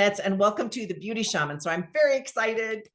Shamanettes, and welcome to the Beauty Shaman. So I'm very excited.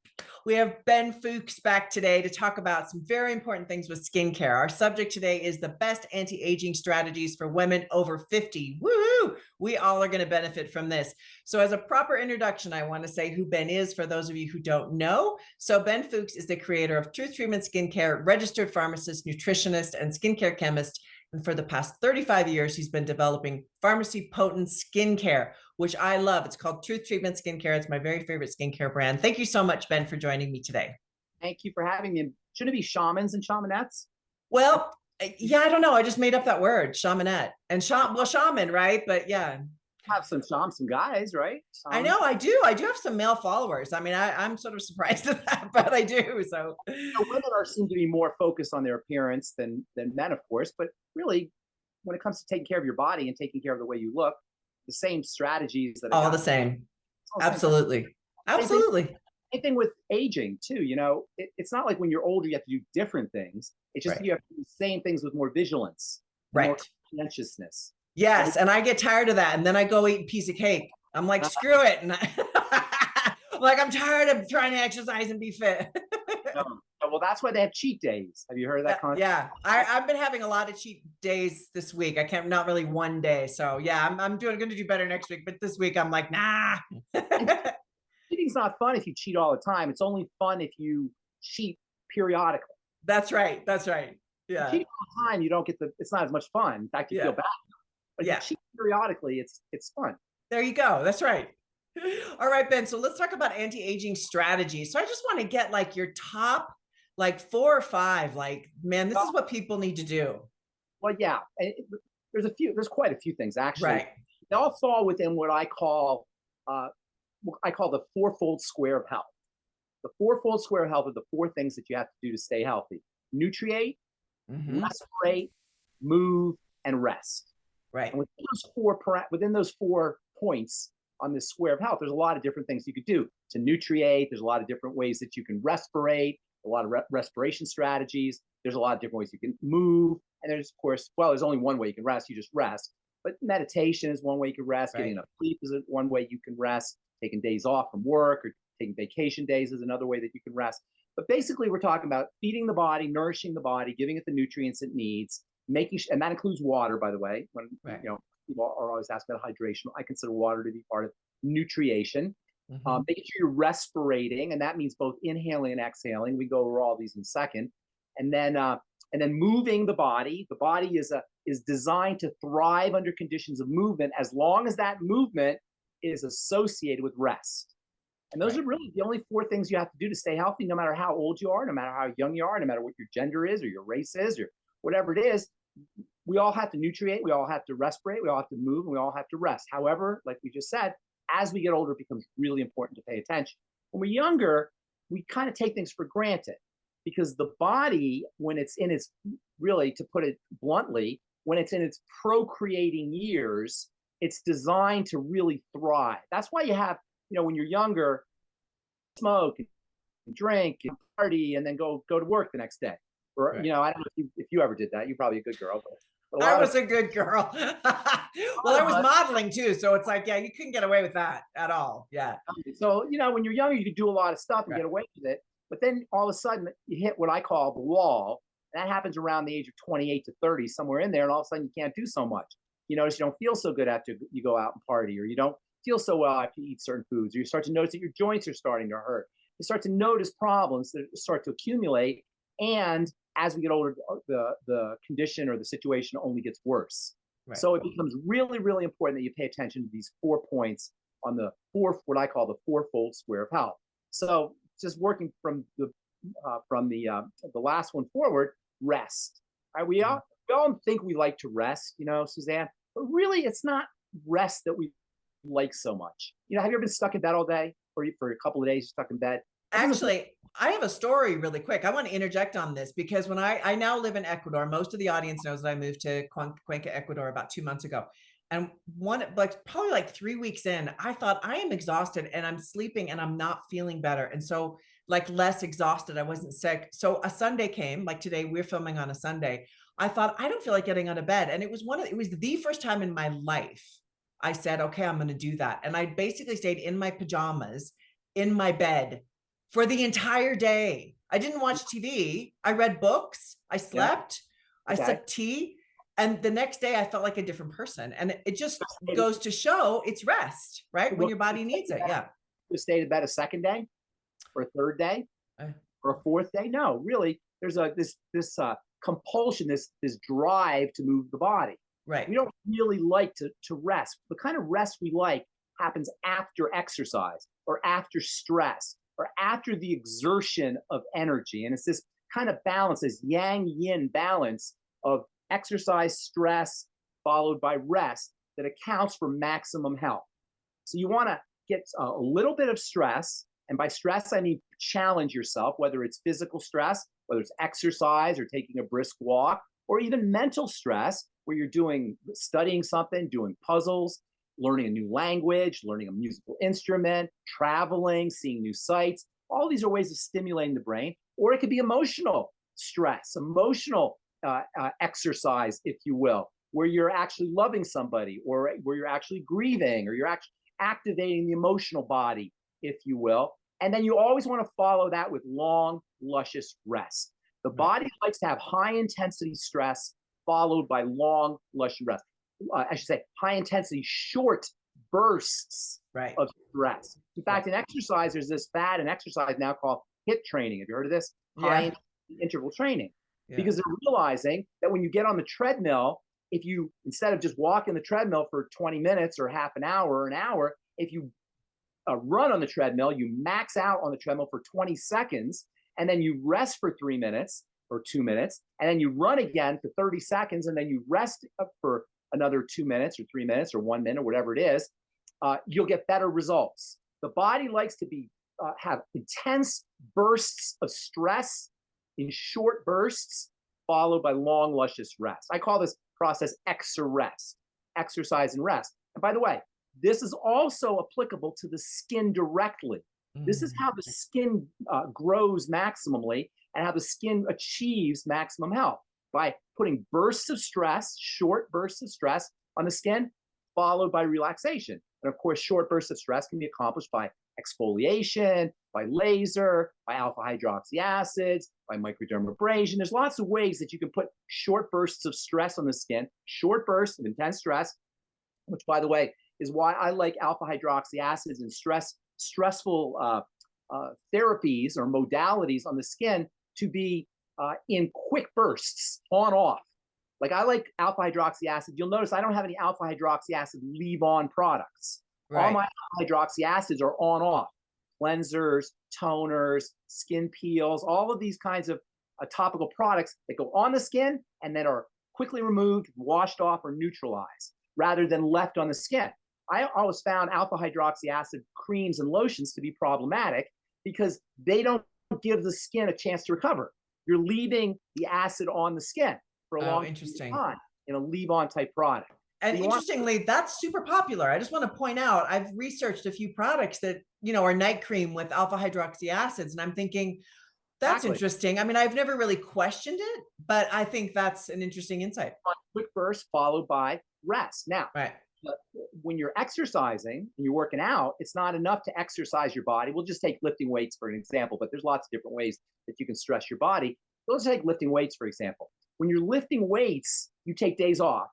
We have Ben Fuchs back today to talk about some very important things with skincare. Our subject today is the best anti-aging strategies for women over 50. Woohoo! We all are going to benefit from this. So as a proper introduction, I want to say who Ben is for those of you who don't know. So Ben Fuchs is the creator of Truth Treatment Skincare, registered pharmacist, nutritionist, and skincare chemist. And for the past 35 years, he's been developing pharmacy potent skincare, which I love. It's called Truth Treatment Skincare. It's my very favorite skincare brand. Thank you so much, Ben, for joining me today. Thank you for having me. Shouldn't it be shamans and shamanettes? Well, yeah, I don't know. I just made up that word, shamanette. And shaman, right? But yeah. Have some guys, right? I know, I do. I do have some male followers. I mean, I'm sort of surprised at that, but I do. So women seem to be more focused on their appearance than men, of course. But really, when it comes to taking care of your body and taking care of the way you look, the same strategies that all the same. Absolutely. Absolutely. Same thing with aging too. You know, it's not like when you're older you have to do different things. It's just you have to do the same things with more vigilance, more conscientiousness. Yes, and I get tired of that, and then I go eat a piece of cake. I'm like, screw it, and I'm tired of trying to exercise and be fit. Well, that's why they have cheat days. Have you heard of that concept? Yeah, I've been having a lot of cheat days this week. I can't, not really one day. So yeah, I'm going to do better next week, but this week I'm like, nah. Cheating's not fun if you cheat all the time. It's only fun if you cheat periodically. That's right. That's right. Yeah. If you cheat all the time, you don't get it's not as much fun. In fact, you feel bad. But if you cheat periodically, it's fun. There you go. That's right. All right, Ben. So let's talk about anti-aging strategies. So I just want to get like your top, like 4 or 5, like, man, this is what people need to do. Well, yeah, there's quite a few things actually. Right. They all fall within what I call the fourfold square of health. The fourfold square of health are the 4 things that you have to do to stay healthy: nutriate, respirate, move, and rest. Right. And within those 4 points on this square of health, there's a lot of different things you could do to nutriate. There's a lot of different ways that you can respirate, a lot of respiration strategies. There's a lot of different ways you can move. And there's, of course, there's only one way you can rest. You just rest. But meditation is one way you can rest. Getting enough sleep is one way you can rest. Taking days off from work or taking vacation days is another way that you can rest. But basically, we're talking about feeding the body, nourishing the body, giving it the nutrients it needs, and that includes water, by the way. When people are always asking about hydration, I consider water to be part of nutrition. Making sure you're respirating, and that means both inhaling and exhaling. We go over all these in a second. And then moving the body. The body is designed to thrive under conditions of movement as long as that movement is associated with rest. And those are really the only 4 things you have to do to stay healthy, no matter how old you are, no matter how young you are, no matter what your gender is or your race is or whatever it is. We all have to nutriate, we all have to respirate, we all have to move, and we all have to rest. However, like we just said, as we get older, it becomes really important to pay attention. When we're younger, we kind of take things for granted because the body, when it's in its, really, to put it bluntly, when it's in its procreating years, it's designed to really thrive. That's why you have, when you're younger, smoke, and drink, and party, and then go to work the next day. Or, I don't know if you ever did that. You're probably a good girl. But I was a good girl. Well, I was modeling too. So it's like, you couldn't get away with that at all. Yeah. So, when you're younger, you can do a lot of stuff and get away with it. But then all of a sudden you hit what I call the wall. And that happens around the age of 28 to 30, somewhere in there. And all of a sudden you can't do so much. You notice you don't feel so good after you go out and party, or you don't feel so well after you eat certain foods, or you start to notice that your joints are starting to hurt. You start to notice problems that start to accumulate. And as we get older, the condition or the situation only gets worse. Right. So it becomes really, really important that you pay attention to these 4 points on what I call the fourfold square of health. So just working from the last one forward, rest. Right? We all think we like to rest, Suzanne, but really it's not rest that we like so much. Have you ever been stuck in bed all day, or for a couple of days stuck in bed? Actually, I have a story really quick. I want to interject on this because when I now live in Ecuador, most of the audience knows that I moved to Cuenca, Ecuador about 2 months ago. And probably 3 weeks in, I thought I am exhausted and I'm sleeping and I'm not feeling better. And so less exhausted, I wasn't sick. So a Sunday came, like today, we're filming on a Sunday. I thought, I don't feel like getting out of bed. And it was the first time in my life I said, okay, I'm going to do that. And I basically stayed in my pajamas in my bed for the entire day. I didn't watch TV. I read books. I Yeah. slept. I Okay. sipped tea. And the next day I felt like a different person. And it just So goes to show it's rest, right? When Well, your body needs it. Yeah. you stay to bed a second day or a third day Uh, or a fourth day? No, really. There's this compulsion, this drive to move the body. Right. We don't really like to rest. The kind of rest we like happens after exercise or after stress or after the exertion of energy. And it's this kind of balance, this yang yin balance of exercise, stress, followed by rest that accounts for maximum health. So you want to get a little bit of stress. And by stress, I mean challenge yourself, whether it's physical stress, whether it's exercise or taking a brisk walk, or even mental stress where you're studying something, doing puzzles, learning a new language, learning a musical instrument, traveling, seeing new sights. All these are ways of stimulating the brain. Or it could be emotional stress, emotional exercise, if you will, where you're actually loving somebody, or where you're actually grieving, or you're actually activating the emotional body, if you will. And then you always want to follow that with long, luscious rest. The body likes to have high intensity stress followed by long, luscious rest. I should say high intensity, short bursts of stress. In fact, in exercise, there's this fad in exercise now called HIIT training. Have you heard of this? High interval training. Because they're realizing that when you get on the treadmill, if you, instead of just walking the treadmill for 20 minutes or half an hour, if you run on the treadmill, you max out on the treadmill for 20 seconds, and then you rest for 3 minutes or 2 minutes, and then you run again for 30 seconds, and then you rest for another 2 minutes or 3 minutes or 1 minute, whatever it is, you'll get better results. The body likes to have intense bursts of stress in short bursts, followed by long, luscious rest. I call this process exerrest, exercise and rest. And by the way, this is also applicable to the skin directly. This is how the skin grows maximally and how the skin achieves maximum health, by putting bursts of stress, short bursts of stress on the skin, followed by relaxation. And of course, short bursts of stress can be accomplished by exfoliation, by laser, by alpha hydroxy acids, by microdermabrasion. There's lots of ways that you can put short bursts of stress on the skin, short bursts of intense stress, which, by the way, is why I like alpha hydroxy acids and stressful therapies or modalities on the skin to be in quick bursts, on off. Like, I like alpha hydroxy acid. You'll notice I don't have any alpha hydroxy acid leave-on products. All my alpha hydroxy acids are on off. Cleansers, toners, skin peels, all of these kinds of topical products that go on the skin and then are quickly removed, washed off, or neutralized, rather than left on the skin. I always found alpha hydroxy acid creams and lotions to be problematic because they don't give the skin a chance to recover. You're leaving the acid on the skin for a long time in a leave-on type product. And interestingly, that's super popular. I just want to point out, I've researched a few products that, are night cream with alpha hydroxy acids. And I'm thinking, that's interesting. I mean, I've never really questioned it, but I think that's an interesting insight. Quick burst followed by rest. Now, when you're exercising and you're working out, it's not enough to exercise your body. We'll just take lifting weights for an example, but there's lots of different ways that you can stress your body. So let's take lifting weights, for example. When you're lifting weights, you take days off.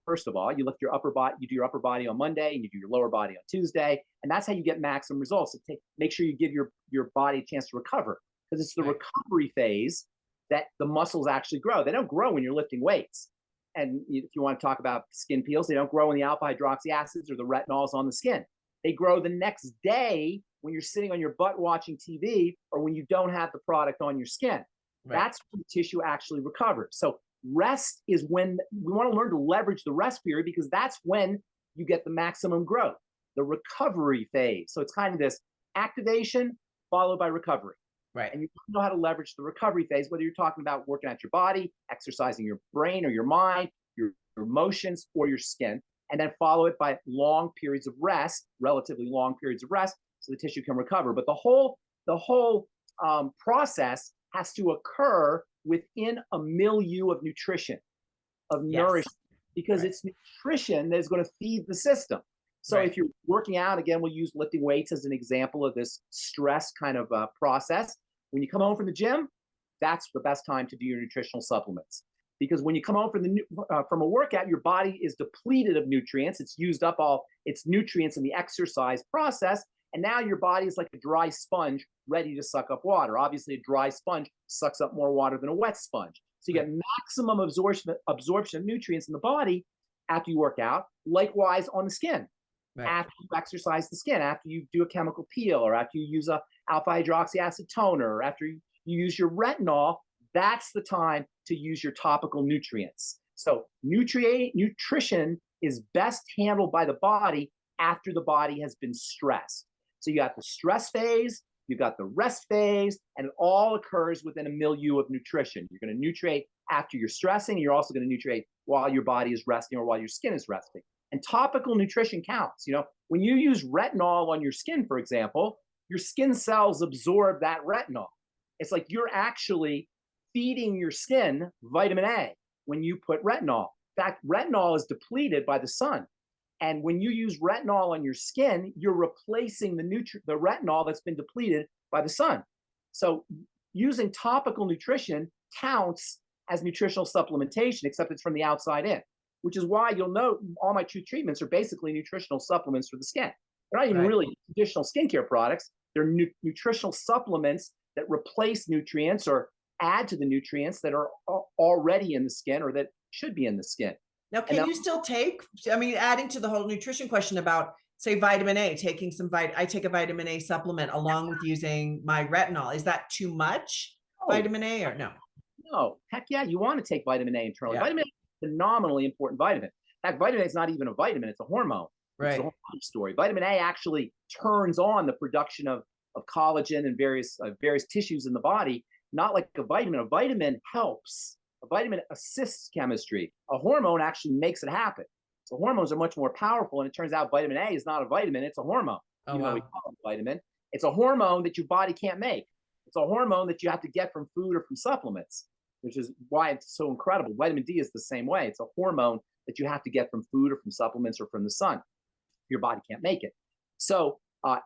First of all, you lift your upper body, you do your upper body on Monday, and you do your lower body on Tuesday, and that's how you get maximum results. So make sure you give your body a chance to recover, because it's the recovery phase that the muscles actually grow. They don't grow when you're lifting weights. And if you want to talk about skin peels, they don't grow when the alpha hydroxy acids or the retinols on the skin. They grow the next day when you're sitting on your butt watching TV, or when you don't have the product on your skin. That's when the tissue actually recovers. So rest is when we want to learn to leverage the rest period, because that's when you get the maximum growth, the recovery phase. So it's kind of this activation followed by recovery. And you know how to leverage the recovery phase, whether you're talking about working out your body, exercising your brain or your mind, your emotions, or your skin, and then follow it by long periods of rest, relatively long periods of rest, so the tissue can recover. But the whole process has to occur within a milieu of nutrition, of nourishment. because Right. it's nutrition that is going to feed the system. So Right. if you're working out, again, we'll use lifting weights as an example of this stress kind of process. When you come home from the gym, that's the best time to do your nutritional supplements. Because when you come home from a workout, your body is depleted of nutrients. It's used up all its nutrients in the exercise process. And now your body is like a dry sponge ready to suck up water. Obviously, a dry sponge sucks up more water than a wet sponge. So you Right. get maximum absorption of nutrients in the body after you work out. Likewise on the skin. Right. After you exercise the skin, after you do a chemical peel, or after you use a alpha hydroxy acid toner, or after you use your retinol, that's the time to use your topical nutrients. So nutrition is best handled by the body after the body has been stressed. So you got the stress phase, you got the rest phase, and it all occurs within a milieu of nutrition. You're going to nutrate after you're stressing. You're also going to nutrate while your body is resting or while your skin is resting. And topical nutrition counts. When you use retinol on your skin, for example, your skin cells absorb that retinol. It's like you're actually feeding your skin vitamin A when you put retinol. In fact, retinol is depleted by the sun. And when you use retinol on your skin, you're replacing the retinol that's been depleted by the sun. So using topical nutrition counts as nutritional supplementation, except it's from the outside in, which is why you'll note all my two treatments are basically nutritional supplements for the skin. They're not even Right. really traditional skincare products. They're nutritional supplements that replace nutrients or add to the nutrients that are already in the skin or that should be in the skin. Now, And can then, you still take, I mean, adding to the whole nutrition question about, say, vitamin A, taking some I take a vitamin A supplement along with using my retinol. Is that too much oh, vitamin A or no? no, heck yeah, you want to take vitamin A internally. Yeah. Vitamin A is a phenomenally important vitamin. In fact, vitamin A is not even a vitamin, it's a hormone, which is a Right. whole other story. Vitamin A actually turns on the production of collagen and various tissues in the body, not like a vitamin. A vitamin helps. A vitamin assists chemistry. A hormone actually makes it happen. So hormones are much more powerful, and it turns out vitamin A is not a vitamin, it's a hormone, Oh, even though we wow. call it a vitamin. It's a hormone that your body can't make. It's a hormone that you have to get from food or from supplements, which is why it's so incredible. Vitamin D is the same way. It's a hormone that you have to get from food or from supplements or from the sun. Your body can't make it. So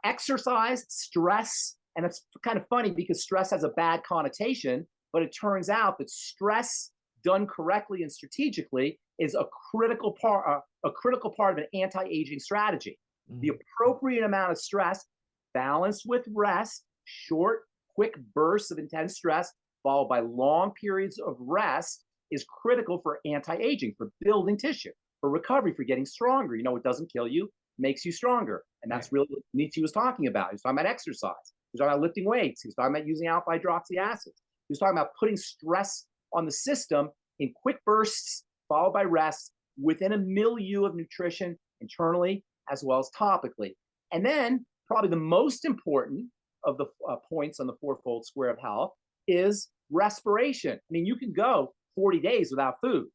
exercise, stress, and it's kind of funny because stress has a bad connotation, but it turns out that stress done correctly and strategically is a critical part of an anti-aging strategy. The Mhm. appropriate amount of stress balanced with rest, short, quick bursts of intense stress followed by long periods of rest is critical for anti-aging, for building tissue, for recovery, for getting stronger. It doesn't kill you, makes you stronger. And Right. that's really what Nietzsche was talking about. He was talking about exercise. He was talking about lifting weights. He was talking about using alpha hydroxy acids. He was talking about putting stress on the system in quick bursts, followed by rest within a milieu of nutrition internally as well as topically. And then, probably the most important of the points on the fourfold square of health is respiration. I mean, you can go 40 days without food.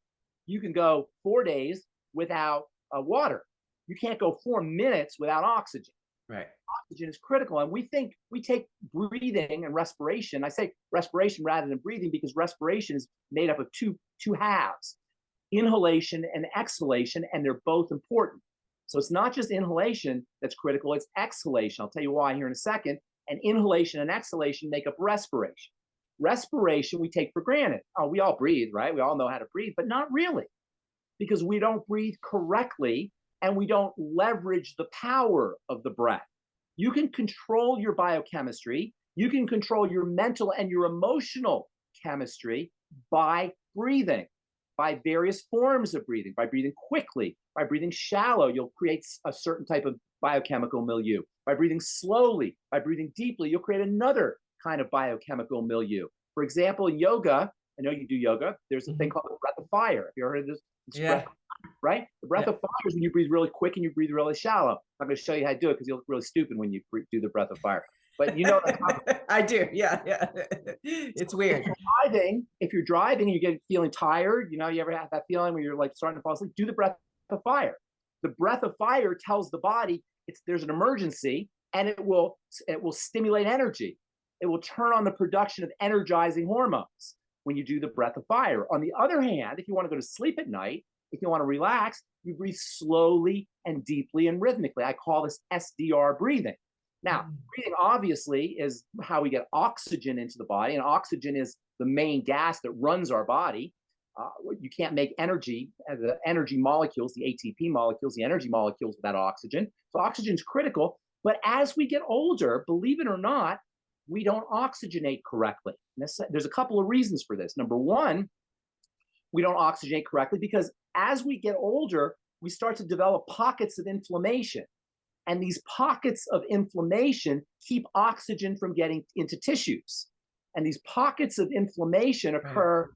You can go 4 days without water. You can't go 4 minutes without oxygen. Right. Oxygen is critical. And we take breathing and respiration. I say respiration rather than breathing because respiration is made up of two halves, inhalation and exhalation, and they're both important. So it's not just inhalation that's critical, it's exhalation. I'll tell you why here in a second. And inhalation and exhalation make up respiration. Respiration we take for granted. Oh, we all breathe, right? We all know how to breathe, but not really, because we don't breathe correctly and we don't leverage the power of the breath. You can control your biochemistry, you can control your mental and your emotional chemistry by breathing, by various forms of breathing, by breathing quickly, by breathing shallow. You'll create a certain type of biochemical milieu. By breathing slowly, by breathing deeply, you'll create another kind of biochemical milieu. For example, in yoga, I know you do yoga, there's a thing called the breath of fire. Have you ever heard of this? Yeah. Right? The breath Yeah. of fire is when you breathe really quick and you breathe really shallow. I'm going to show you how to do it because you look really stupid when you do the breath of fire. But you know, I do. Yeah. Yeah. It's weird. if you're driving and you get feeling tired, you ever have that feeling where you're like starting to fall asleep, do the breath of fire. The breath of fire tells the body there's an emergency, and it will stimulate energy. It will turn on the production of energizing hormones when you do the breath of fire. On the other hand, if you want to go to sleep at night, If you want to relax, you breathe slowly and deeply and rhythmically. I call this SDR breathing. Now, breathing obviously is how we get oxygen into the body, and oxygen is the main gas that runs our body. You can't make energy, the energy molecules, the ATP molecules, the energy molecules without oxygen. So oxygen is critical. But as we get older, believe it or not, we don't oxygenate correctly. There's a couple of reasons for this. Number one, we don't oxygenate correctly because as we get older, we start to develop pockets of inflammation. And these pockets of inflammation keep oxygen from getting into tissues. And these pockets of inflammation occur.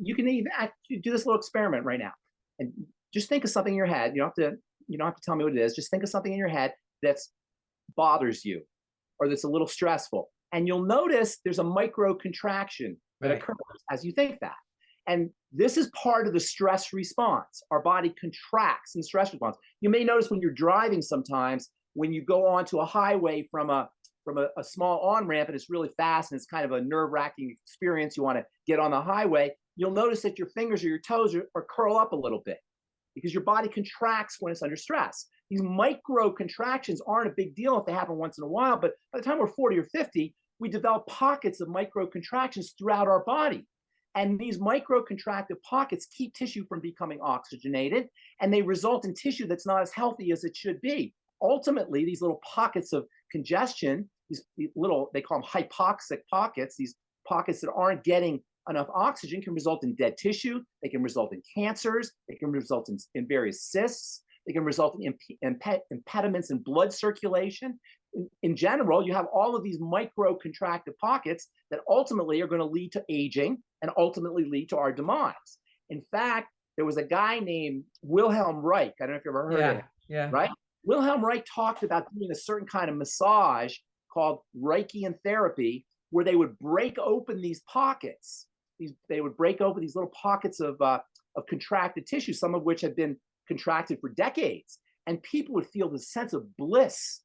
You can even do this little experiment right now, and just think of something in your head. You don't have to tell me what it is. Just think of something in your head that bothers you, or that's a little stressful, and you'll notice there's a micro contraction that occurs as you think that. And this is part of the stress response. Our body contracts in the stress response. You may notice when you're driving sometimes, when you go onto a highway from a small on-ramp and it's really fast and it's kind of a nerve-wracking experience, you want to get on the highway, you'll notice that your fingers or your toes are curl up a little bit because your body contracts when it's under stress. These micro contractions aren't a big deal if they happen once in a while, but by the time we're 40 or 50, we develop pockets of micro contractions throughout our body. And these microcontractive pockets keep tissue from becoming oxygenated, and they result in tissue that's not as healthy as it should be. Ultimately, these little pockets of congestion, these little, they call them hypoxic pockets, these pockets that aren't getting enough oxygen can result in dead tissue. They can result in cancers. They can result in various cysts. They can result in impediments in blood circulation. In general, you have all of these microcontractive pockets that ultimately are going to lead to aging and ultimately lead to our demise. In fact, there was a guy named Wilhelm Reich. I don't know if you've ever heard of him. Yeah. Right? Wilhelm Reich talked about doing a certain kind of massage called Reichian therapy, where they would break open these pockets. They would break open these little pockets of contracted tissue, some of which had been contracted for decades. And people would feel this sense of bliss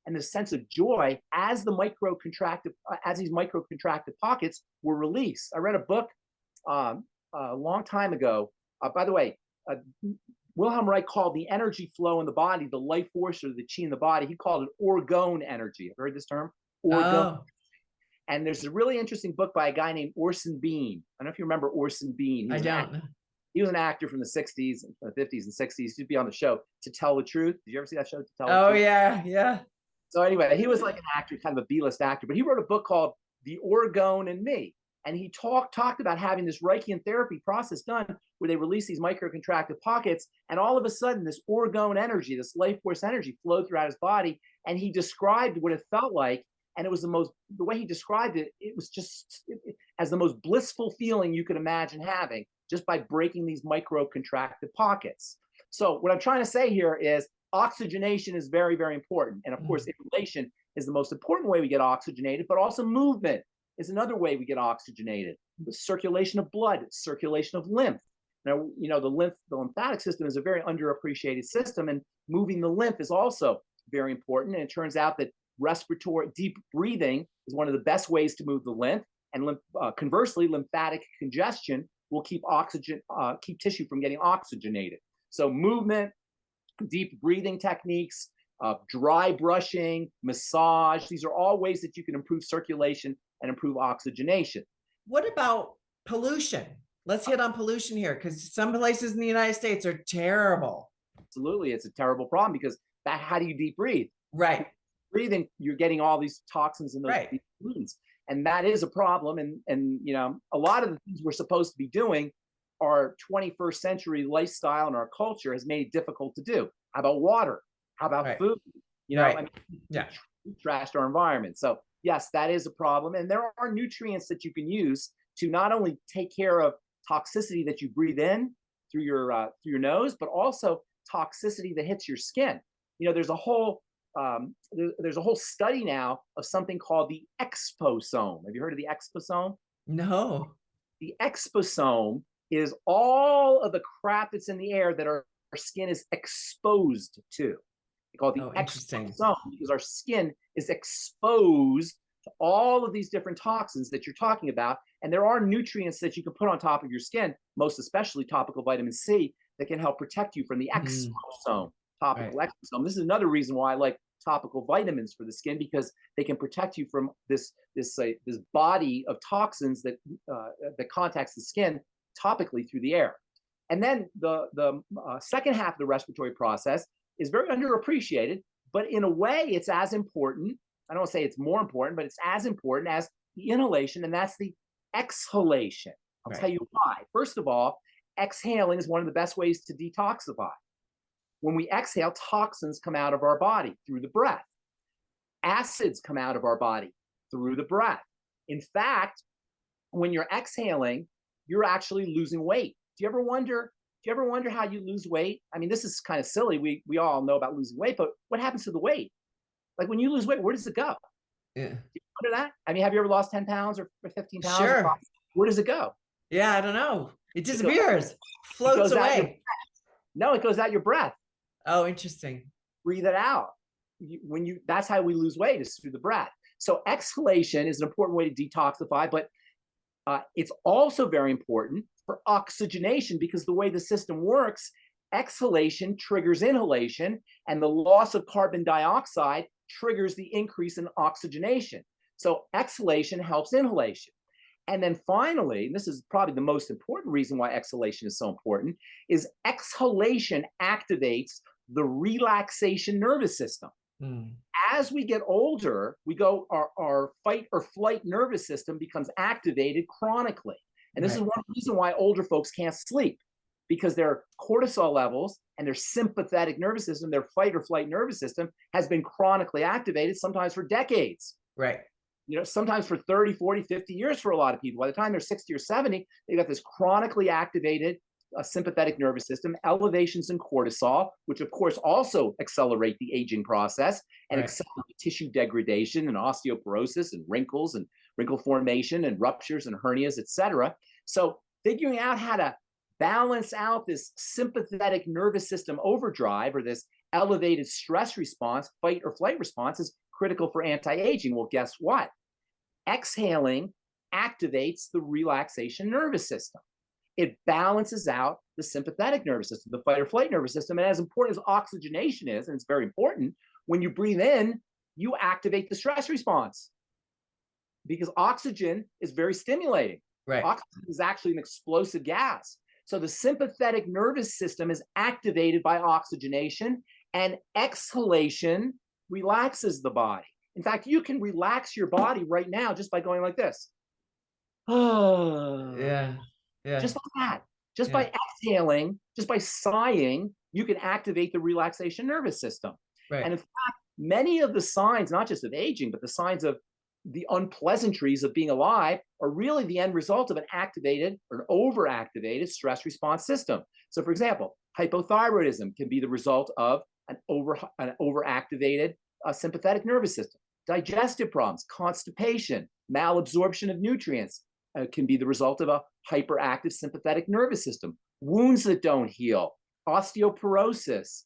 and the sense of joy as these microcontracted pockets were released. I read a book a long time ago. By the way, Wilhelm Reich called the energy flow in the body, the life force or the chi in the body, he called it orgone energy. Have you heard this term? Orgone. Oh. And there's a really interesting book by a guy named Orson Bean. I don't know if you remember Orson Bean. I don't. He was an actor from the 60s, the 50s and 60s. He used to be on the show To Tell the Truth. Did you ever see that show, To Tell the Truth? Oh, yeah. So anyway, he was like an actor, kind of a B-list actor, but he wrote a book called The Orgone in Me. And he talked about having this Reichian therapy process done where they release these microcontractive pockets. And all of a sudden, this orgone energy, this life force energy flowed throughout his body. And he described what it felt like. And it was the way he described it, it was just as the most blissful feeling you could imagine having just by breaking these microcontractive pockets. So what I'm trying to say here is oxygenation is very, very important. And of course, inhalation is the most important way we get oxygenated, but also movement is another way we get oxygenated. The circulation of blood, circulation of lymph. Now, the lymphatic system is a very underappreciated system, and moving the lymph is also very important. And it turns out that respiratory deep breathing is one of the best ways to move the lymph. And conversely, lymphatic congestion will keep tissue from getting oxygenated. So movement, deep breathing techniques, dry brushing, massage, these are all ways that you can improve circulation and improve oxygenation. What about pollution? Let's hit on pollution here, because some places in the United States are terrible. Absolutely. It's a terrible problem because how do you deep breathe? Right. Breathing, you're getting all these toxins in those pollutants. And that is a problem. And a lot of the things we're supposed to be doing, our 21st century lifestyle and our culture has made it difficult to do. How about water? How about food? Trashed our environment. So yes, that is a problem. And there are nutrients that you can use to not only take care of toxicity that you breathe in through your nose, but also toxicity that hits your skin. There's a whole study now of something called the exposome. Have you heard of the exposome? No. The exposome is all of the crap that's in the air that our skin is exposed to. They call it the exposome because our skin is exposed to all of these different toxins that you're talking about. And there are nutrients that you can put on top of your skin, most especially topical vitamin C, that can help protect you from the exosome, topical exosome. This is another reason why I like topical vitamins for the skin, because they can protect you from this body of toxins that contacts the skin topically through the air. And then the second half of the respiratory process is very underappreciated, but in a way, it's as important. I don't want to say it's more important, but it's as important as the inhalation, and that's the exhalation. I'll tell you why. First of all, exhaling is one of the best ways to detoxify. When we exhale, toxins come out of our body through the breath. Acids come out of our body through the breath. In fact, when you're exhaling, you're actually losing weight. Do you ever wonder how you lose weight? I mean, this is kind of silly. We all know about losing weight, but what happens to the weight? Like when you lose weight, where does it go? Yeah. Do you wonder that? I mean, have you ever lost 10 pounds or 15 pounds? Sure. Where does it go? Yeah, I don't know. It disappears, floats away. No, it goes out your breath. Oh, interesting. Breathe it out. That's how we lose weight, is through the breath. So exhalation is an important way to detoxify, but it's also very important for oxygenation, because the way the system works, exhalation triggers inhalation, and the loss of carbon dioxide triggers the increase in oxygenation. So exhalation helps inhalation. And then finally, and this is probably the most important reason why exhalation is so important, is exhalation activates the relaxation nervous system. As we get older, our fight or flight nervous system becomes activated chronically. And this is one reason why older folks can't sleep, because their cortisol levels and their sympathetic nervous system, their fight or flight nervous system, has been chronically activated, sometimes for decades. Right. Sometimes for 30, 40, 50 years for a lot of people. By the time they're 60 or 70, they've got this chronically activated sympathetic nervous system, elevations in cortisol, which of course also accelerate the aging process and accelerate tissue degradation and osteoporosis and wrinkles and wrinkle formation and ruptures and hernias, etc. So figuring out how to balance out this sympathetic nervous system overdrive, or this elevated stress response, fight or flight response, is critical for anti-aging. Well, guess what? Exhaling activates the relaxation nervous system. It balances out the sympathetic nervous system, the fight or flight nervous system. And as important as oxygenation is, and it's very important, when you breathe in, you activate the stress response, because oxygen is very stimulating. Oxygen is actually an explosive gas. So the sympathetic nervous system is activated by oxygenation, and exhalation relaxes the body. In fact, you can relax your body right now just by going like this. Yeah. Just like that. Just by exhaling, just by sighing, you can activate the relaxation nervous system. And in fact, many of the signs, not just of aging, but the signs of the unpleasantries of being alive, are really the end result of an activated or an overactivated stress response system. So for example, hypothyroidism can be the result of an overactivated sympathetic nervous system. Digestive problems, constipation, malabsorption of nutrients can be the result of a hyperactive sympathetic nervous system. Wounds that don't heal, osteoporosis,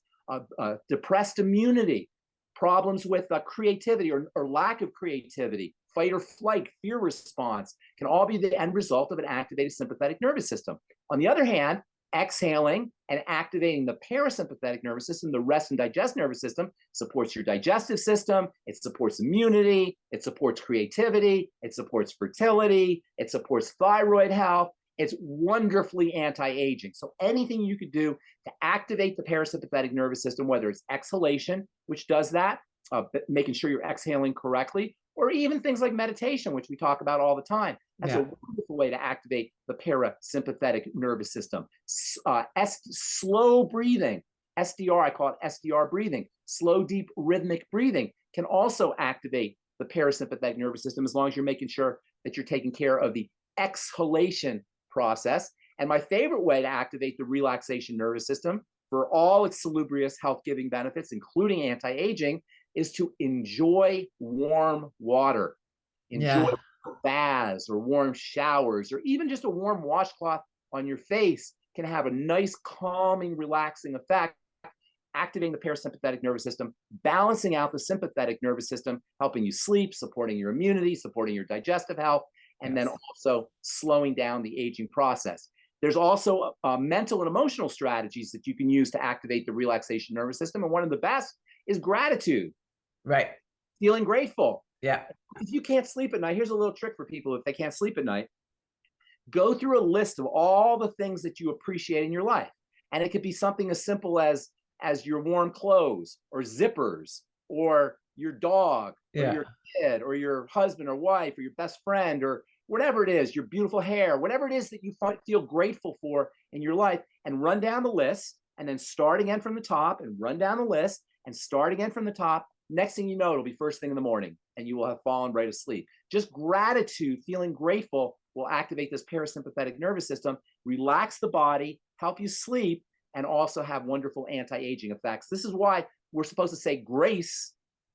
depressed immunity, problems with creativity or lack of creativity, fight or flight, fear response, can all be the end result of an activated sympathetic nervous system. On the other hand, exhaling and activating the parasympathetic nervous system, the rest and digest nervous system, supports your digestive system, it supports immunity, it supports creativity, it supports fertility, it supports thyroid health. It's wonderfully anti-aging. So anything you could do to activate the parasympathetic nervous system, whether it's exhalation, which does that, making sure you're exhaling correctly, or even things like meditation, which we talk about all the time. That's a wonderful way to activate the parasympathetic nervous system. Slow breathing, SDR, I call it SDR breathing, slow, deep, rhythmic breathing, can also activate the parasympathetic nervous system, as long as you're making sure that you're taking care of the exhalation process. And my favorite way to activate the relaxation nervous system, for all its salubrious health-giving benefits, including anti-aging, is to enjoy warm water. Enjoy baths or warm showers, or even just a warm washcloth on your face can have a nice, calming, relaxing effect, activating the parasympathetic nervous system, balancing out the sympathetic nervous system, helping you sleep, supporting your immunity, supporting your digestive health. and then Yes. also slowing down the aging process. There's also mental and emotional strategies that you can use to activate the relaxation nervous system. And one of the best is gratitude, Right. feeling grateful. Yeah. If you can't sleep at night, here's a little trick for people if they can't sleep at night. Go through a list of all the things that you appreciate in your life. And it could be something as simple as your warm clothes or zippers or your dog or Yeah. your kid or your husband or wife or your best friend or whatever it is, your beautiful hair, whatever it is that you feel grateful for in your life, and run down the list and then start again from the top and run down the list and start again from the top. Next thing you know, it'll be first thing in the morning and you will have fallen right asleep. Just gratitude, feeling grateful, will activate this parasympathetic nervous system, relax the body, help you sleep, and also have wonderful anti-aging effects. This is why we're supposed to say grace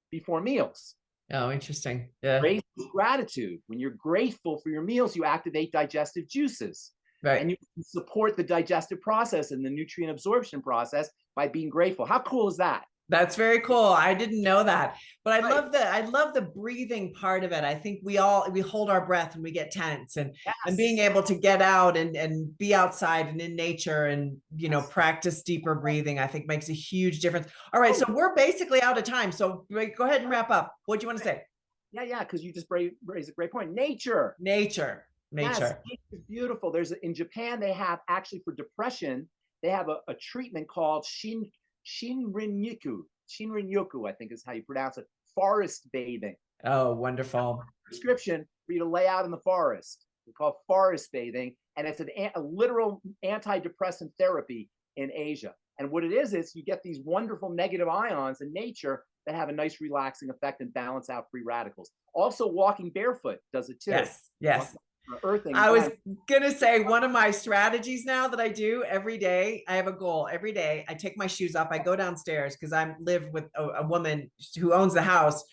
before meals. Oh, interesting. Yeah. Grace is gratitude. When you're grateful for your meals, you activate digestive juices. Right. And you support the digestive process and the nutrient absorption process by being grateful. How cool is that? That's very cool. I didn't know that, but Right. I love the breathing part of it. I think we hold our breath when we get tense, and Yes. being able to get out and be outside and in nature and, practice deeper breathing, I think makes a huge difference. All right. So we're basically out of time. So go ahead and wrap up. What do you want to say? Yeah. Because you just raised a great point. Nature. Nature. Yes, it's beautiful. In Japan, they have actually for depression, they have a treatment called Shinrin-yoku. Shinrin-yoku, I think is how you pronounce it. Forest bathing. Oh, wonderful. Prescription for you to lay out in the forest. We call it forest bathing. And it's a literal antidepressant therapy in Asia. And what it is you get these wonderful negative ions in nature that have a nice relaxing effect and balance out free radicals. Also, walking barefoot does it too. Yes. Earthing. I was going to say, one of my strategies now that I do every day, I have a goal every day. I take my shoes off. I go downstairs because I live with a woman who owns the house,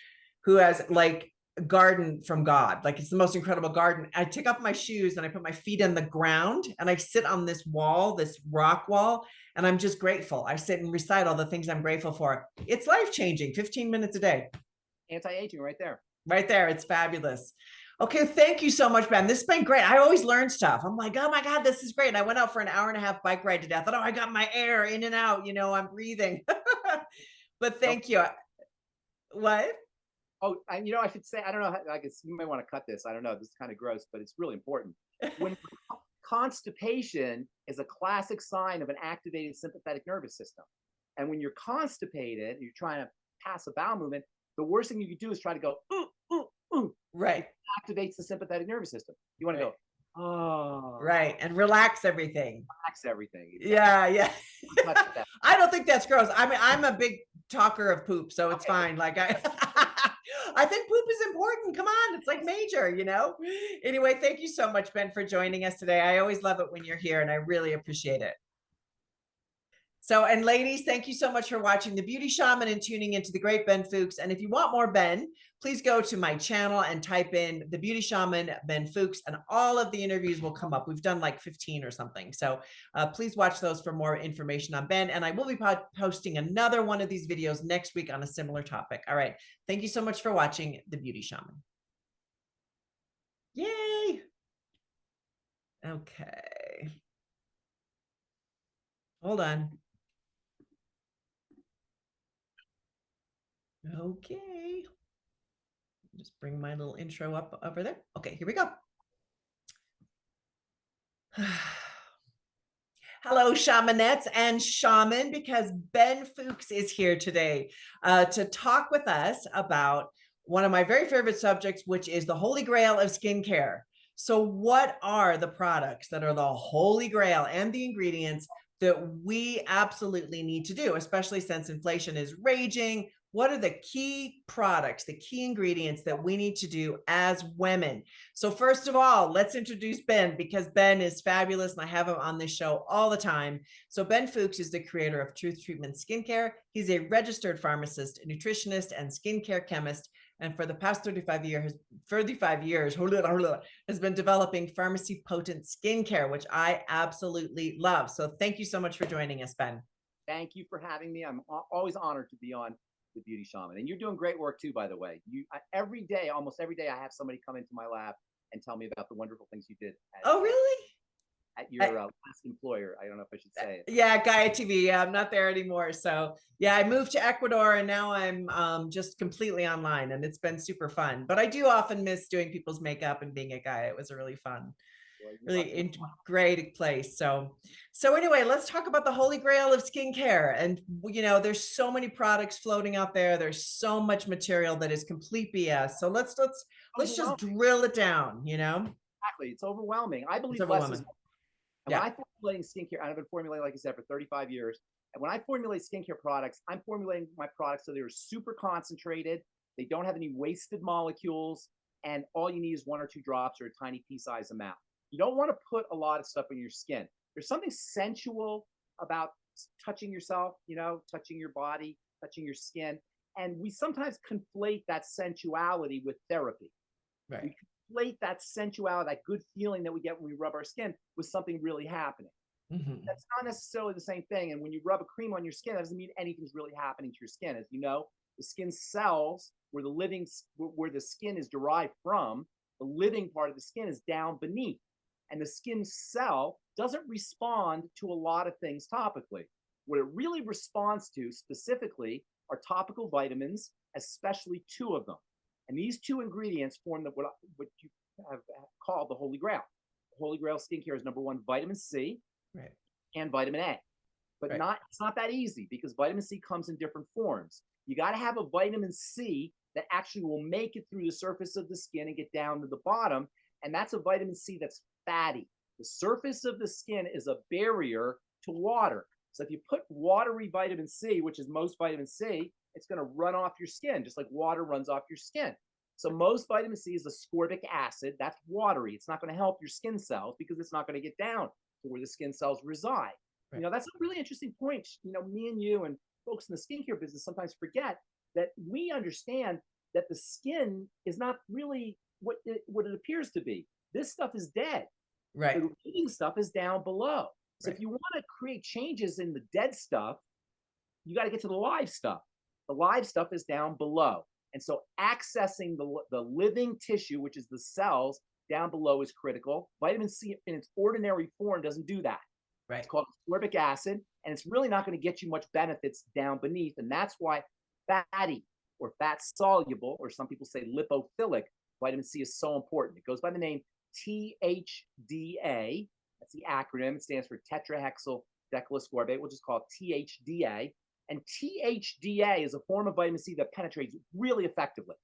who has like a garden from God. Like, it's the most incredible garden. I take off my shoes and I put my feet on the ground and I sit on this wall, this rock wall, and I'm just grateful. I sit and recite all the things I'm grateful for. It's life-changing. 15 minutes a day. Anti-aging right there. Right there. It's fabulous. Okay, thank you so much, Ben. This has been great. I always learn stuff. I'm like, oh my God, this is great. And I went out for an hour and a half bike ride today. I thought, oh, I got my air in and out. I'm breathing. But thank you. What? Oh, I should say, I don't know. I guess you might want to cut this. I don't know. This is kind of gross, but it's really important. When constipation is a classic sign of an activated sympathetic nervous system. And when you're constipated, you're trying to pass a bowel movement, the worst thing you can do is try to go, ooh, ooh, ooh. Right. It activates the sympathetic nervous system. You want to go, oh. Right. And relax everything. Relax everything. Exactly. Yeah. I don't think that's gross. I mean, I'm a big talker of poop, so it's fine. Like I think poop is important. Come on. It's like major, Anyway, thank you so much, Ben, for joining us today. I always love it when you're here and I really appreciate it. So, and ladies, thank you so much for watching The Beauty Shaman and tuning into the great Ben Fuchs. And if you want more Ben, please go to my channel and type in The Beauty Shaman, Ben Fuchs, and all of the interviews will come up. We've done like 15 or something. So please watch those for more information on Ben. And I will be posting another one of these videos next week on a similar topic. All right. Thank you so much for watching The Beauty Shaman. Yay. Okay. Hold on. Okay. Just bring my little intro up over there. Okay, here we go. Hello, shamanettes and shaman, because Ben Fuchs is here today to talk with us about one of my very favorite subjects, which is the holy grail of skincare. So what are the products that are the holy grail and the ingredients that we absolutely need to do, especially since inflation is raging? What are the key products, the key ingredients that we need to do as women? So first of all, let's introduce Ben, because Ben is fabulous and I have him on this show all the time. So Ben Fuchs is the creator of Truth Treatment Skincare. He's a registered pharmacist, nutritionist, and skincare chemist. And for the past 35 years, has been developing pharmacy potent skincare, which I absolutely love. So thank you so much for joining us, Ben. Thank you for having me. I'm always honored to be on The Beauty Shaman. And you're doing great work too, by the way. Every day, almost every day, I have somebody come into my lab and tell me about the wonderful things you did Oh, really? at your last employer. I don't know if I should say it. Yeah, Gaia TV. Yeah, I'm not there anymore. So yeah, I moved to Ecuador and now I'm just completely online and it's been super fun. But I do often miss doing people's makeup and being a Gaia. It was a really fun, Well, really great place. So anyway, let's talk about the holy grail of skincare. And there's so many products floating out there. There's so much material that is complete BS. So let's just drill it down. Exactly. It's overwhelming. I It's believe less is overwhelming. more. And when Yeah. I formulating skincare, and I've been formulating, like I said, for 35 years. And when I formulate skincare products, I'm formulating my products so they're super concentrated. They don't have any wasted molecules. And all you need is 1 or 2 drops or a tiny pea-sized amount. You don't want to put a lot of stuff on your skin. There's something sensual about touching yourself, touching your body, touching your skin. And we sometimes conflate that sensuality with therapy. Right. We conflate that sensuality, that good feeling that we get when we rub our skin with something really happening. Mm-hmm. That's not necessarily the same thing. And when you rub a cream on your skin, that doesn't mean anything's really happening to your skin. As you know, the skin cells where the skin is derived from, the living part of the skin is down beneath. And the skin cell doesn't respond to a lot of things topically. What it really responds to specifically are topical vitamins, especially 2 of them. And these 2 ingredients form what you have called the Holy Grail. The Holy Grail skincare is number 1, vitamin C, Right. and vitamin A. But Right. it's not that easy because vitamin C comes in different forms. You got to have a vitamin C that actually will make it through the surface of the skin and get down to the bottom. And that's a vitamin C that's fatty. The surface of the skin is a barrier to water. So if you put watery vitamin C, which is most vitamin C, it's going to run off your skin, just like water runs off your skin. So most vitamin C is ascorbic acid. That's watery. It's not going to help your skin cells because it's not going to get down to where the skin cells reside. Right. That's a really interesting point. Me and you and folks in the skincare business sometimes forget that we understand that the skin is not really what it appears to be. This stuff is dead. Right. The living stuff is down below. So Right. if you want to create changes in the dead stuff, you got to get to the live stuff. The live stuff is down below. And so accessing the living tissue, which is the cells down below, is critical. Vitamin C in its ordinary form doesn't do that. Right. It's called ascorbic acid, and it's really not going to get you much benefits down beneath. And that's why fatty or fat soluble, or some people say lipophilic vitamin C is so important. It goes by the name THDA. That's the acronym. It stands for tetrahexyl decliscorbate. We'll just call it THDA. And THDA is a form of vitamin C that penetrates really effectively.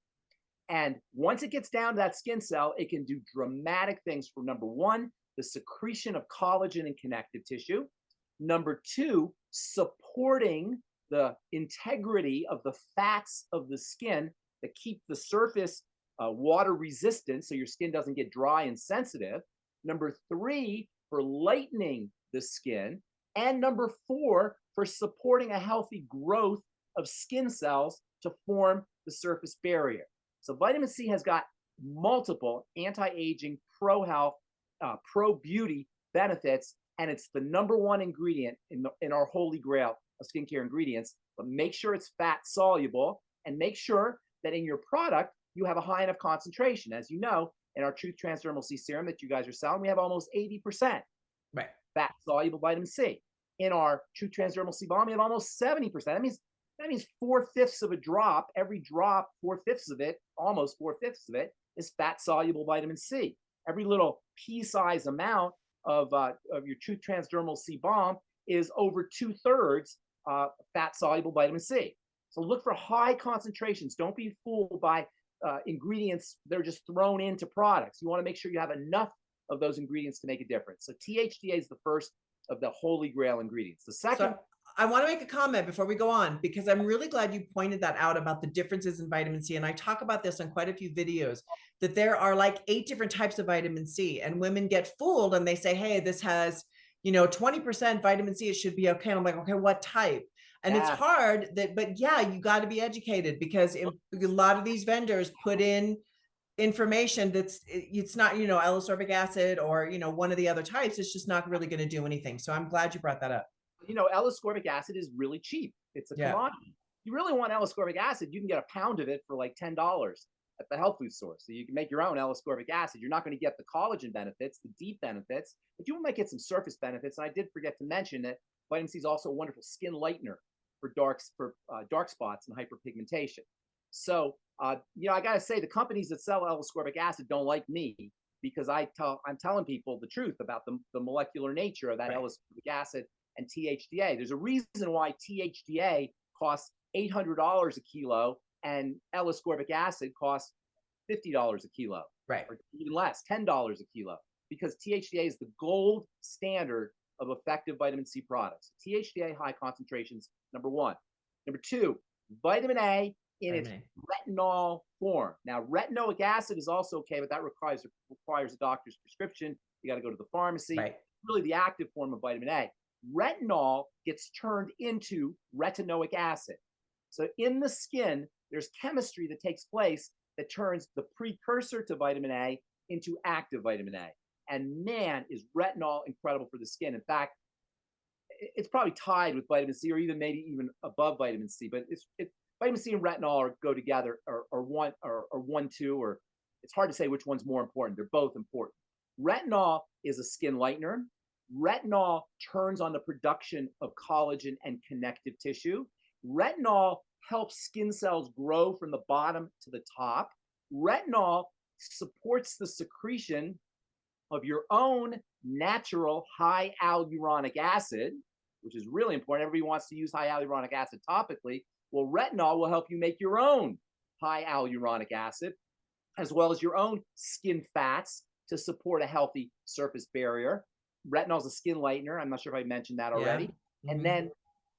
And once it gets down to that skin cell, it can do dramatic things for, number 1, the secretion of collagen and connective tissue. Number 2, supporting the integrity of the fats of the skin that keep the surface water resistant so your skin doesn't get dry and sensitive. Number 3, for lightening the skin. And number 4, for supporting a healthy growth of skin cells to form the surface barrier. So vitamin C has got multiple anti-aging, pro-health, pro-beauty benefits, and it's the number 1 ingredient in our holy grail of skincare ingredients. But make sure it's fat soluble, and make sure that in your product you have a high enough concentration. As you know, in our Truth Transdermal C serum that you guys are selling, we have almost 80% Right. fat soluble vitamin C. In our Truth Transdermal C balm, we have almost 70%. That means 4/5 of a drop. Every drop, 4/5 of it, almost 4/5 of it, is fat soluble vitamin C. Every little pea-sized amount of your Truth Transdermal C balm is over 2/3 fat soluble vitamin C. So look for high concentrations. Don't be fooled by ingredients that are just thrown into products. You want to make sure you have enough of those ingredients to make a difference. So THDA is the first of the holy grail ingredients. The second. So I want to make a comment before we go on, because I'm really glad you pointed that out about the differences in vitamin C. And I talk about this on quite a few videos, that there are like 8 different types of vitamin C, and women get fooled and they say, hey, this has, 20% vitamin C, it should be okay. And I'm like, okay, what type? And it's hard but yeah, you got to be educated, because a lot of these vendors put in information it's not, L-ascorbic acid or, one of the other types. It's just not really going to do anything. So I'm glad you brought that up. L-ascorbic acid is really cheap. It's a commodity. You really want L-ascorbic acid, you can get a pound of it for like $10. at the health food store. So you can make your own L-ascorbic acid. You're not going to get the collagen benefits, the deep benefits, but you might get some surface benefits. And I did forget to mention that vitamin C is also a wonderful skin lightener for dark spots and hyperpigmentation. So, I got to say, the companies that sell L-ascorbic acid don't like me because I'm telling people the truth about the molecular nature of that L-ascorbic acid and THDA. There's a reason why THDA costs $800 a kilo and L-ascorbic acid costs $50 a kilo, or even less, $10 a kilo, because THDA is the gold standard of effective vitamin C products. THDA high concentrations, number one. Number two, vitamin A in its retinol form. Now, retinoic acid is also okay, but that requires a doctor's prescription. You got to go to the pharmacy. Really the active form of vitamin A. Retinol gets turned into retinoic acid. So in the skin, there's chemistry that takes place that turns the precursor to vitamin A into active vitamin A. And man, is retinol incredible for the skin. In fact, it's probably tied with vitamin C, or even maybe even above vitamin C. But vitamin C and retinol go together, or one, two, or it's hard to say which one's more important. They're both important. Retinol is a skin lightener. Retinol turns on the production of collagen and connective tissue. Retinol helps skin cells grow from the bottom to the top. Retinol supports the secretion of your own natural high hyaluronic acid, which is really important. Everybody wants to use high hyaluronic acid topically. Well, retinol will help you make your own high hyaluronic acid, as well as your own skin fats to support a healthy surface barrier. Retinol is a skin lightener. I'm not sure if I mentioned that already. And then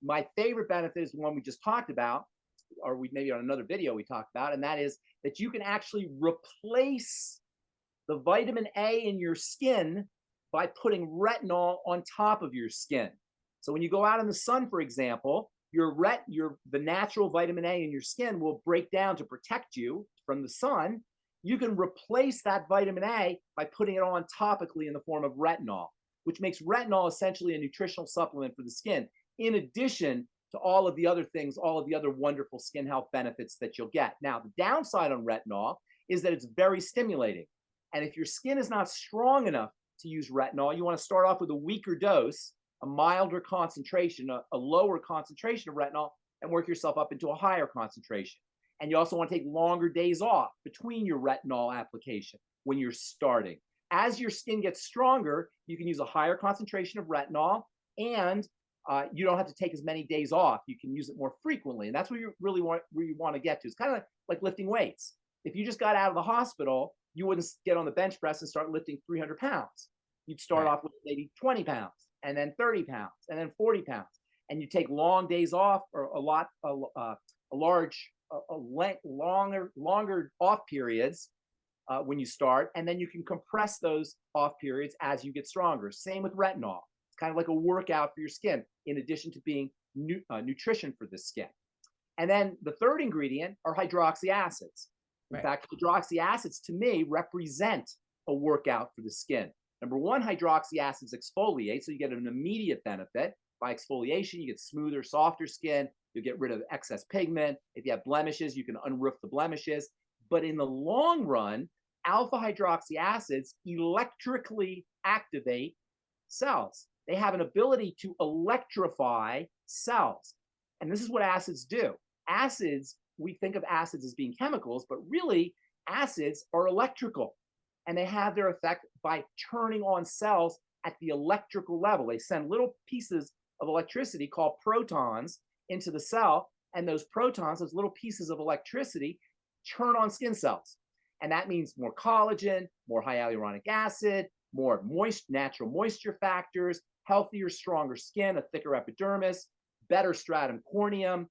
my favorite benefit is the one we just talked about, or we maybe on another video we talked about, and that is that you can actually replace the vitamin A in your skin by putting retinol on top of your skin. So when you go out in the sun, for example, the natural vitamin A in your skin will break down to protect you from the sun. You can replace that vitamin A by putting it on topically in the form of retinol, which makes retinol essentially a nutritional supplement for the skin, in addition to all of the other things, all of the other wonderful skin health benefits that you'll get. Now, the downside on retinol is that it's very stimulating. And if your skin is not strong enough to use retinol, you want to start off with a weaker dose, a milder concentration, a lower concentration of retinol, and work yourself up into a higher concentration. And you also want to take longer days off between your retinol application when you're starting. As your skin gets stronger, you can use a higher concentration of retinol, and you don't have to take as many days off. You can use it more frequently. And that's where you really want to get to. It's kind of like lifting weights. If you just got out of the hospital, you wouldn't get on the bench press and start lifting 300 pounds. You'd start off with maybe 20 pounds, and then 30 pounds, and then 40 pounds. And you take long days off, or longer off periods when you start, and then you can compress those off periods as you get stronger. Same with retinol. It's kind of like a workout for your skin, in addition to being nutrition for the skin. And then the third ingredient are hydroxy acids. In fact, hydroxy acids, to me, represent a workout for the skin. Number one, hydroxy acids exfoliate, so you get an immediate benefit. By exfoliation, you get smoother, softer skin. You get rid of excess pigment. If you have blemishes, you can unroof the blemishes. But in the long run, alpha hydroxy acids electrically activate cells. They have an ability to electrify cells. And this is what acids do. Acids, we think of acids as being chemicals, but really acids are electrical. And they have their effect by turning on cells at the electrical level. They send little pieces of electricity called protons into the cell. And those protons, those little pieces of electricity, turn on skin cells. And that means more collagen, more high hyaluronic acid, more natural moisture factors, healthier, stronger skin, a thicker epidermis, better stratum corneum,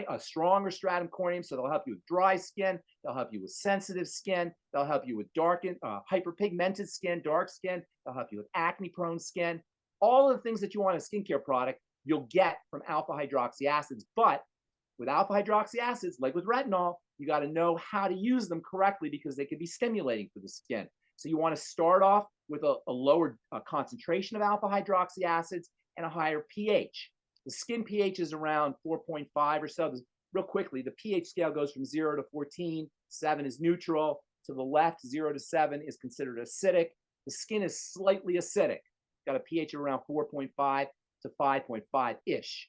a stronger stratum corneum. So they'll help you with dry skin. They'll help you with sensitive skin. They'll help you with hyperpigmented skin, dark skin. They'll help you with acne-prone skin. All of the things that you want in a skincare product, you'll get from alpha hydroxy acids. But with alpha hydroxy acids, like with retinol, you got to know how to use them correctly because they can be stimulating for the skin. So you want to start off with a lower concentration of alpha hydroxy acids and a higher pH. The skin pH is around 4.5 or so. real quickly, the pH scale goes from 0 to 14. 7 is neutral. To the left, 0 to 7 is considered acidic. The skin is slightly acidic. Got a pH of around 4.5 to 5.5-ish.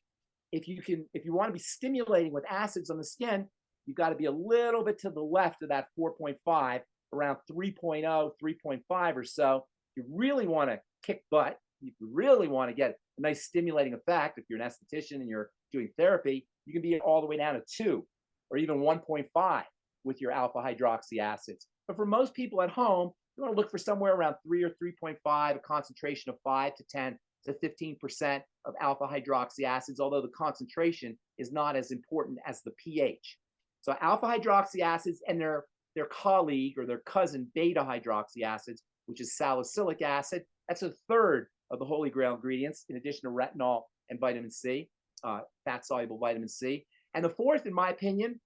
If you want to be stimulating with acids on the skin, you've got to be a little bit to the left of that 4.5, around 3.0, 3.5 or so. If you really want to kick butt, if you really want to get a nice stimulating effect, if you're an esthetician and you're doing therapy, you can be all the way down to 2 or even 1.5 with your alpha hydroxy acids. But for most people at home, you want to look for somewhere around 3 or 3.5, a concentration of 5 to 10 to 15% of alpha hydroxy acids, although the concentration is not as important as the pH. So alpha hydroxy acids and their colleague or their cousin beta hydroxy acids, which is salicylic acid, that's a third of the holy grail ingredients, in addition to retinol and vitamin C, fat-soluble vitamin C. And the fourth, in my opinion,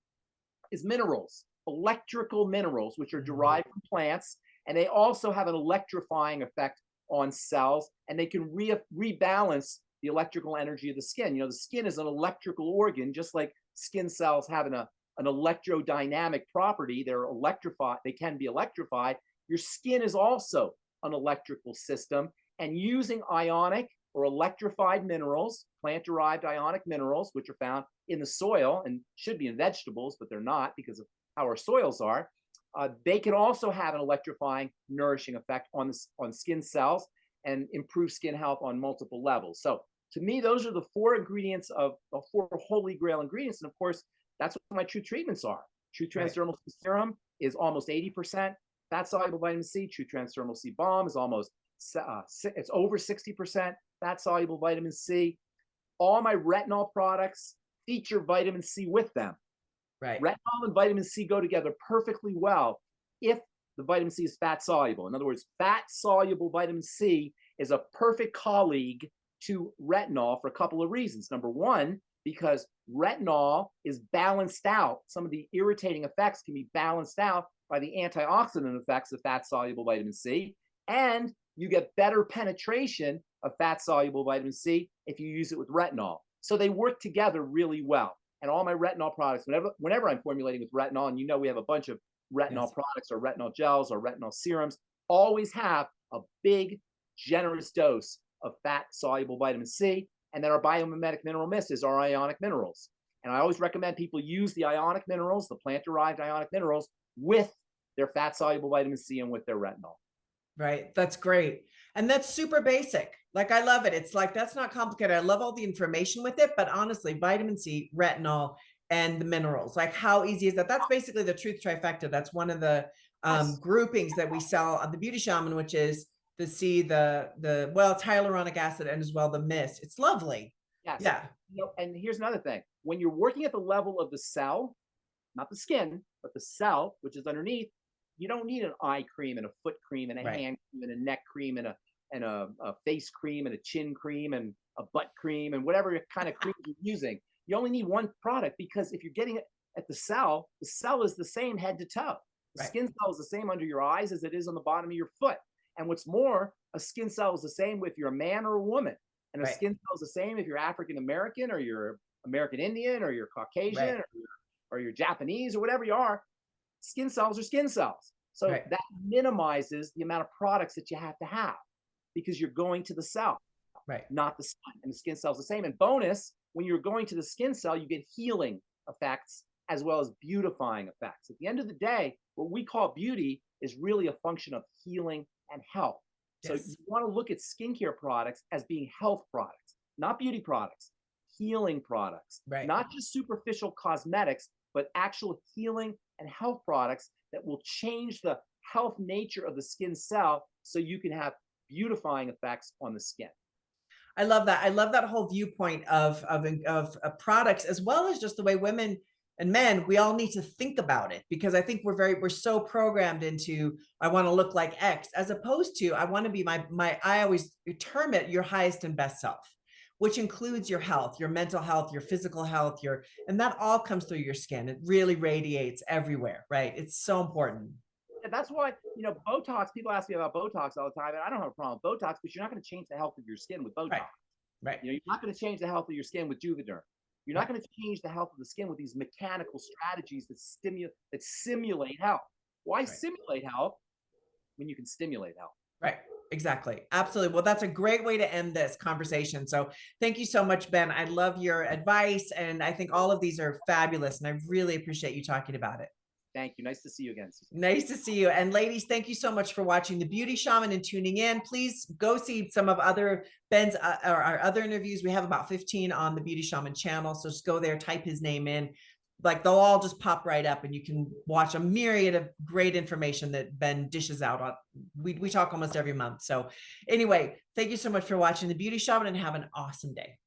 is minerals, electrical minerals, which are derived from plants, and they also have an electrifying effect on cells, and they can rebalance the electrical energy of the skin. You know, the skin is an electrical organ, just like skin cells have an electrodynamic property. They're electrified. They can be electrified. Your skin is also an electrical system, and using ionic or electrified minerals, plant-derived ionic minerals, which are found in the soil and should be in vegetables, but they're not because of how our soils are, they can also have an electrifying, nourishing effect on skin cells and improve skin health on multiple levels. So to me, those are the 4 ingredients of the 4 holy grail ingredients. And of course, that's what my True treatments are. True Transdermal C Serum is almost 80% fat-soluble vitamin C. True Transdermal C Balm is almost, it's over 60% fat-soluble vitamin C. All my retinol products feature vitamin C with them. Right. Retinol and vitamin C go together perfectly well if the vitamin C is fat soluble. In other words, fat soluble vitamin C is a perfect colleague to retinol for a couple of reasons. Number one, because retinol is balanced out. Some of the irritating effects can be balanced out by the antioxidant effects of fat soluble vitamin C. And you get better penetration of fat soluble vitamin C if you use it with retinol. So they work together really well. And all my retinol products, whenever I'm formulating with retinol, and you know we have a bunch of retinol products or retinol gels or retinol serums, always have a big, generous dose of fat-soluble vitamin C. And then our biomimetic mineral mist is our ionic minerals. And I always recommend people use the ionic minerals, the plant-derived ionic minerals, with their fat-soluble vitamin C and with their retinol. Right. That's great. And that's super basic. Like, I love it. It's like, that's not complicated. I love all the information with it, but honestly, vitamin C, retinol, and the minerals, like, how easy is that? That's basically the truth trifecta. That's one of the groupings that we sell on the Beauty Shaman, which is the C, well, it's hyaluronic acid, and as well the mist. It's lovely. Yes. Yeah. You know, and here's another thing. When you're working at the level of the cell, not the skin, but the cell, which is underneath, you don't need an eye cream and a foot cream and a hand cream and a neck cream and a face cream and a chin cream and a butt cream and whatever kind of cream you're using. You only need one product, because if you're getting it at the cell is the same head to toe. The skin cell is the same under your eyes as it is on the bottom of your foot. And what's more, a skin cell is the same if you're a man or a woman. And a skin cell is the same if you're African American or you're American Indian or you're Caucasian or you're Japanese or whatever you are. Skin cells are skin cells. So that minimizes the amount of products that you have to have, because you're going to the cell, not the skin. And the skin cell is the same. And bonus, when you're going to the skin cell, you get healing effects as well as beautifying effects. At the end of the day, what we call beauty is really a function of healing and health. So you want to look at skincare products as being health products, not beauty products, healing products, not just superficial cosmetics, but actual healing and health products that will change the health nature of the skin cell so you can have beautifying effects on the skin. I love that. I love that whole viewpoint of products, as well as just the way women and men, we all need to think about it, because I think we're so programmed into, I want to look like X, as opposed to, I want to be I always term it your highest and best self, which includes your health, your mental health, your physical health, and that all comes through your skin. It really radiates everywhere, right? It's so important. And that's why, you know, Botox, people ask me about Botox all the time, and I don't have a problem with Botox, but you're not going to change the health of your skin with Botox. Right. You know, you're not going to change the health of your skin with Juvederm. You're not going to change the health of the skin with these mechanical strategies that simulate health. Why Right. simulate health when you can stimulate health? Right. Exactly. Absolutely. Well, that's a great way to end this conversation. So thank you so much, Ben. I love your advice. And I think all of these are fabulous. And I really appreciate you talking about it. Thank you. Nice to see you again, Susan. Nice to see you. And ladies, thank you so much for watching The Beauty Shaman and tuning in. Please go see some of Ben's or our other interviews. We have about 15 on the Beauty Shaman channel. So just go there, type his name in. Like they'll all just pop right up and you can watch a myriad of great information that Ben dishes out on. We talk almost every month. So anyway, thank you so much for watching The Beauty Shaman and have an awesome day.